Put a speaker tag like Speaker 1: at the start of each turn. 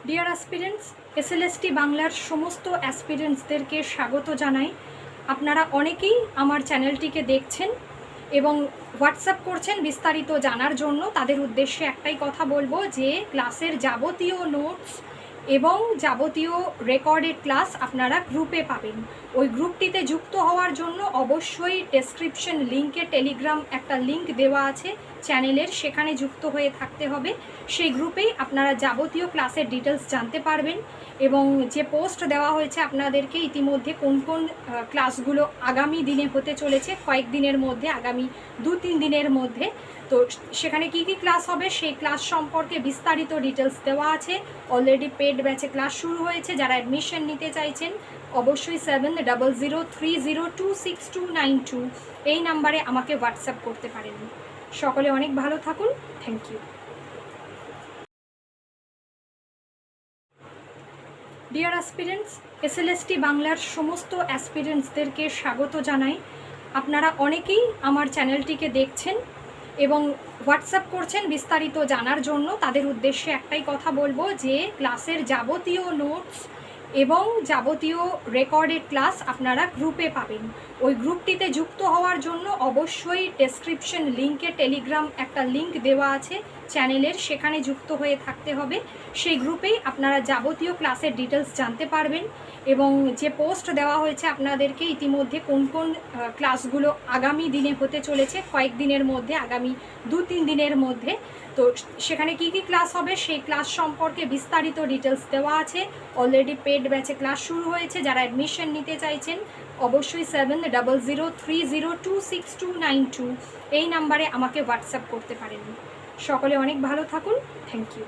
Speaker 1: Deer aspirants, SLST বাংলার সমস্ত অ্যাসপিরেন্টসদেরকে স্বাগত জানাই। আপনারা অনেকেই আমার চ্যানেলটিকে দেখছেন এবং হোয়াটসঅ্যাপ করছেন বিস্তারিত জানার জন্য। তাদের উদ্দেশ্যে একটাই কথা বলবো যে ক্লাসের যাবতীয় নোটস এবং যাবতীয় রেকর্ডেড ক্লাস আপনারা গ্রুপে পাবেন। ওই গ্রুপটিতে যুক্ত হওয়ার জন্য অবশ্যই ডেসক্রিপশন লিঙ্কে টেলিগ্রাম একটা লিঙ্ক দেওয়া আছে চ্যানেলের, সেখানে যুক্ত হয়ে থাকতে হবে। সেই গ্রুপেই আপনারা যাবতীয় ক্লাসের ডিটেলস জানতে পারবেন এবং যে পোস্ট দেওয়া হয়েছে আপনাদেরকে ইতিমধ্যে কোন কোন ক্লাসগুলো আগামী দিনে হতে চলেছে, কয়েকদিনের মধ্যে, আগামী 2-3 দিনের মধ্যে। তো সেখানে কি কি ক্লাস হবে সেই ক্লাস সম্পর্কে বিস্তারিত ডিটেলস দেওয়া আছে। অলরেডি পেড ব্যাচে ক্লাস শুরু হয়েছে। যারা অ্যাডমিশন নিতে চাইছেন অবশ্যই 7003026292 এই নাম্বারে আমাকে হোয়াটসঅ্যাপ করতে পারেন। সকলে অনেক ভালো থাকুন। Thank you. Dear aspirants, SLST বাংলার সমস্ত অ্যাসপিরেন্টসদেরকে স্বাগত জানাই। আপনারা অনেকেই আমার চ্যানেলটিকে দেখছেন এবং হোয়াটসঅ্যাপ করছেন বিস্তারিত জানার জন্য। তাদের উদ্দেশ্যে একটাই কথা বলবো যে ক্লাসের যাবতীয় নোটস এবং যাবতীয় রেকর্ডেড ক্লাস আপনারা গ্রুপে পাবেন। ওই গ্রুপটিতে যুক্ত হওয়ার জন্য অবশ্যই ডেসক্রিপশন লিঙ্কে টেলিগ্রাম একটা লিঙ্ক দেওয়া আছে চ্যানেলের, সেখানে যুক্ত হয়ে থাকতে হবে। সেই গ্রুপেই আপনারা যাবতীয় ক্লাসের ডিটেলস জানতে পারবেন এবং যে পোস্ট দেওয়া হয়েছে আপনাদেরকে ইতিমধ্যে কোন কোন ক্লাসগুলো আগামী দিনে হতে চলেছে, কয়েকদিনের মধ্যে, আগামী 2-3 দিনের মধ্যে। তো সেখানে কি কি ক্লাস হবে সেই ক্লাস সম্পর্কে বিস্তারিত ডিটেলস দেওয়া আছে। অলরেডি পেড ব্যাচে ক্লাস শুরু হয়েছে। যারা অ্যাডমিশন নিতে চাইছেন অবশ্যই 7003026292 এই নাম্বারে আমাকে হোয়াটসঅ্যাপ করতে পারেন। সকলে অনেক ভালো থাকুন। Thank you.